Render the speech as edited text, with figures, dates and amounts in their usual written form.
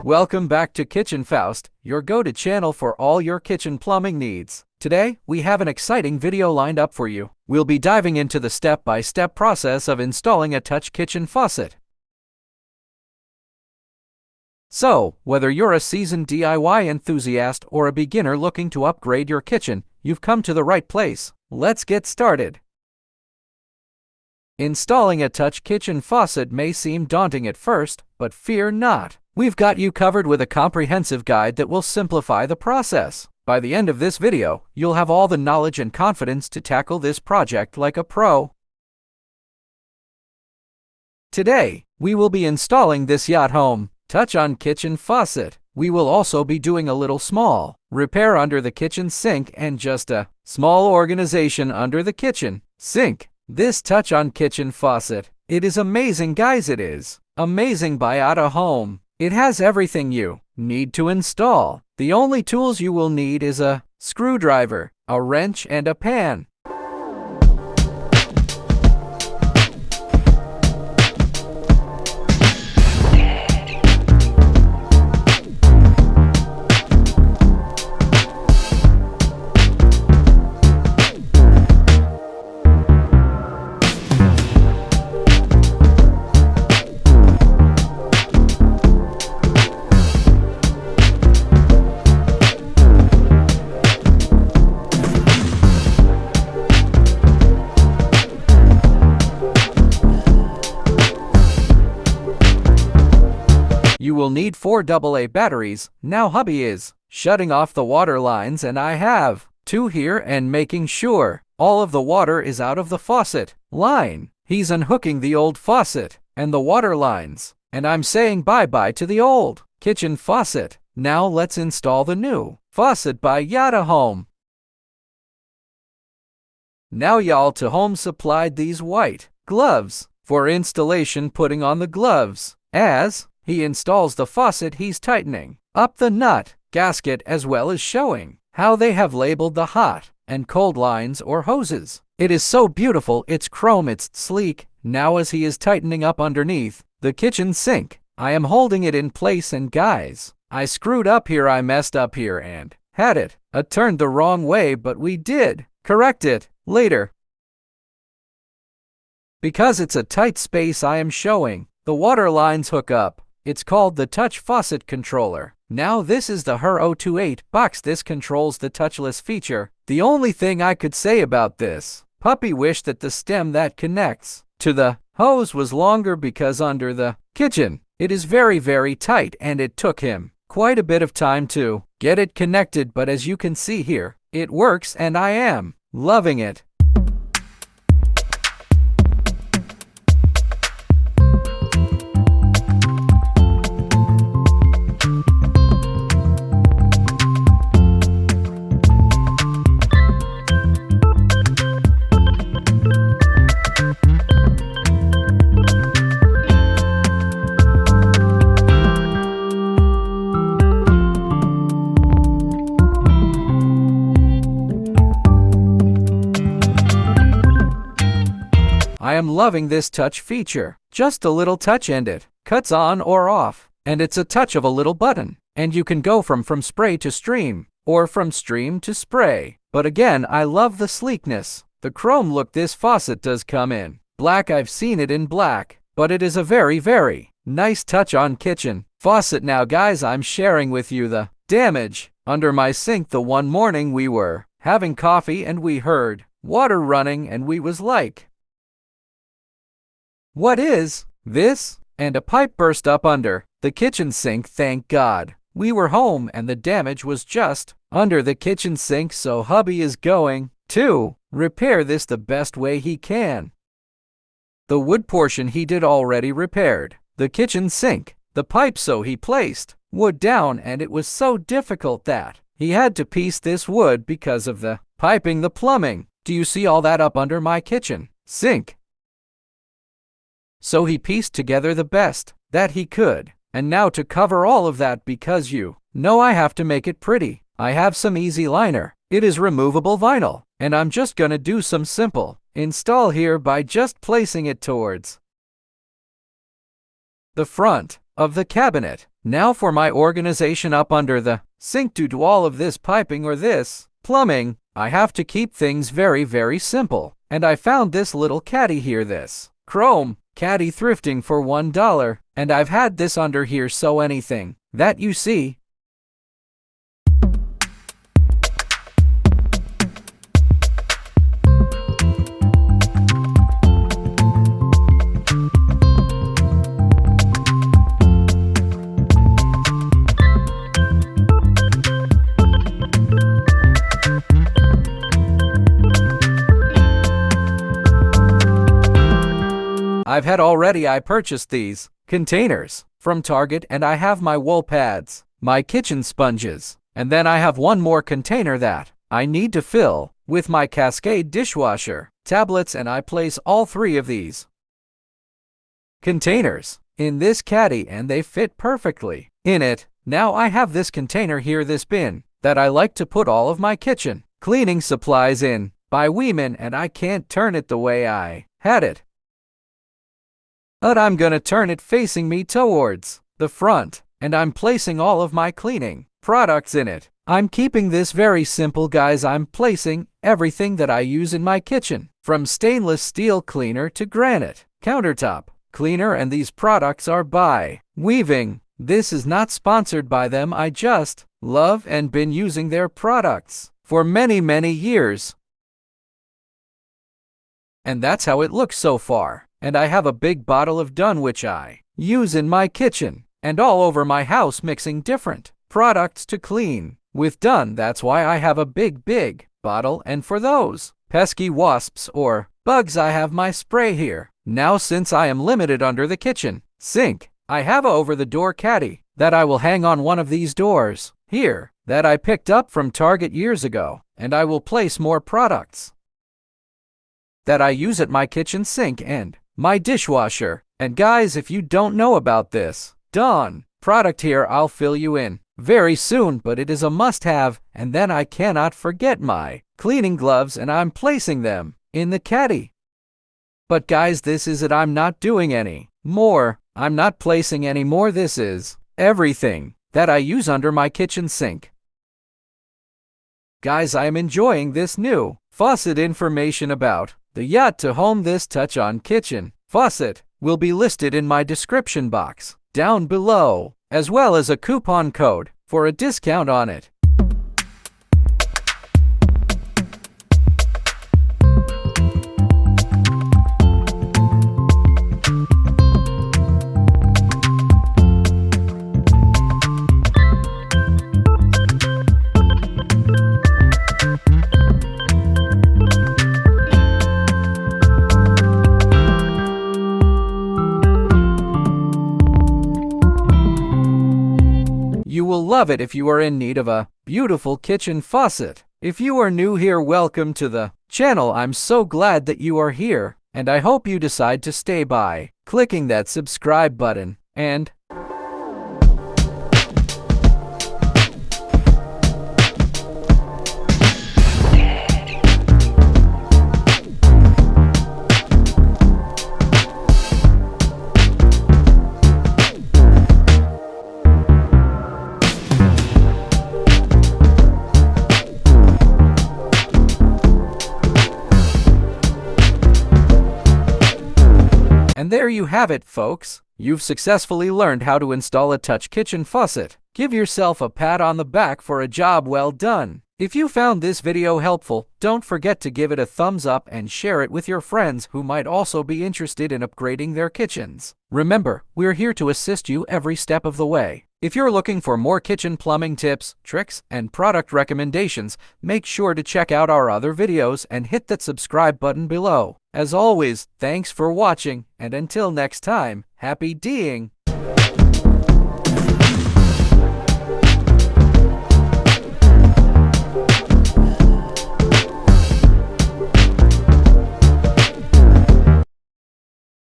Welcome back to KitchenFaucet, your go-to channel for all your kitchen plumbing needs. Today, we have an exciting video lined up for you. We'll be diving into the step-by-step process of installing a Touch Kitchen Faucet. So, whether you're a seasoned DIY enthusiast or a beginner looking to upgrade your kitchen, you've come to the right place. Let's get started. Installing a Touch Kitchen Faucet may seem daunting at first, but fear not. We've got you covered with a comprehensive guide that will simplify the process. By the end of this video, you'll have all the knowledge and confidence to tackle this project like a pro. Today, we will be installing this yacht home Touch Kitchen Faucet. We will also be doing a little small repair under the kitchen sink and just a small organization under the kitchen sink. This Touch Kitchen Faucet, it is amazing, guys. It is amazing by yacht home. It has everything you need to install. The only tools you will need is a screwdriver, a wrench, and a pan. You will need 4 AA batteries. Now hubby is shutting off the water lines and I have 2 here and making sure all of the water is out of the faucet line. He's unhooking the old faucet and the water lines, and I'm saying bye-bye to the old kitchen faucet. Now let's install the new faucet by yacht home. Now y'all to home supplied these white gloves for installation. Putting on the gloves as he installs the faucet, he's tightening up the nut gasket as well as showing how they have labeled the hot and cold lines or hoses. It is so beautiful, it's chrome, it's sleek. Now as he is tightening up underneath the kitchen sink, I am holding it in place, and guys, I screwed up here, I messed up here and had it turned the wrong way, but we did correct it later. Because it's a tight space, I am showing the water lines hook up. It's called the Touch Faucet Controller. Now this is the HER028 box. This controls the touchless feature. The only thing I could say about this puppy, wish that the stem that connects to the hose was longer, because under the kitchen it is very, very tight, and it took him quite a bit of time to get it connected, but as you can see here, it works and I am loving it. I am loving this touch feature. Just a little touch and it cuts on or off, and it's a touch of a little button, and you can go from spray to stream or from stream to spray. But again, I love the sleekness, the chrome look. This faucet does come in black. I've seen it in black, but it is a very, very nice Touch Kitchen Faucet. Now guys, I'm sharing with you the damage under my sink. The one morning we were having coffee and we heard water running, and we was like, what is this? And a pipe burst up under the kitchen sink. Thank God we were home and the damage was just under the kitchen sink, so hubby is going to repair this the best way he can. The wood portion he did already repaired the kitchen sink, the pipe, so he placed wood down, and it was so difficult that he had to piece this wood because of the piping, the plumbing. Do you see all that up under my kitchen sink? So he pieced together the best that he could. And now to cover all of that, because you know I have to make it pretty, I have some easy liner. It is removable vinyl, and I'm just gonna do some simple install here by just placing it towards the front of the cabinet. Now for my organization up under the sink to do all of this piping or this plumbing. I have to keep things very, very simple. And I found this little caddy here, this chrome caddy thrifting for $1. And I've had this under here, so anything that you see. I purchased these containers from Target, and I have my wool pads, my kitchen sponges, and then I have one more container that I need to fill with my Cascade dishwasher tablets, and I place all 3 of these containers in this caddy and they fit perfectly in it. Now I have this container here, this bin, that I like to put all of my kitchen cleaning supplies in by women, and I can't turn it the way I had it. But I'm gonna turn it facing me towards the front, and I'm placing all of my cleaning products in it. I'm keeping this very simple, guys. I'm placing everything that I use in my kitchen, from stainless steel cleaner to granite countertop cleaner, and these products are by Weaving. This is not sponsored by them. I just love and been using their products for many, many years. And that's how it looks so far. And I have a big bottle of Done, which I use in my kitchen and all over my house, mixing different products to clean with Done. That's why I have a big bottle. And for those pesky wasps or bugs, I have my spray here. Now, since I am limited under the kitchen sink, I have a over-the-door caddy that I will hang on one of these doors here that I picked up from Target years ago, and I will place more products that I use at my kitchen sink and my dishwasher. And guys, if you don't know about this Done product here, I'll fill you in very soon, but it is a must-have. And then I cannot forget my cleaning gloves, and I'm placing them in the caddy. But guys, this is it. I'm not doing any more. I'm not placing any more. This is everything that I use under my kitchen sink. Guys, I am enjoying this new faucet information about the yacht to home. This Touch Kitchen Faucet will be listed in my description box down below, as well as a coupon code for a discount on it. You will love it if you are in need of a beautiful kitchen faucet. If you are new here, welcome to the channel. I'm so glad that you are here, and I hope you decide to stay by clicking that subscribe button. And there you have it, folks. You've successfully learned how to install a Touch Kitchen Faucet. Give yourself a pat on the back for a job well done. If you found this video helpful, don't forget to give it a thumbs up and share it with your friends who might also be interested in upgrading their kitchens. Remember, we're here to assist you every step of the way. If you're looking for more kitchen plumbing tips, tricks, and product recommendations, make sure to check out our other videos and hit that subscribe button below. As always, thanks for watching, and until next time, happy DIYing!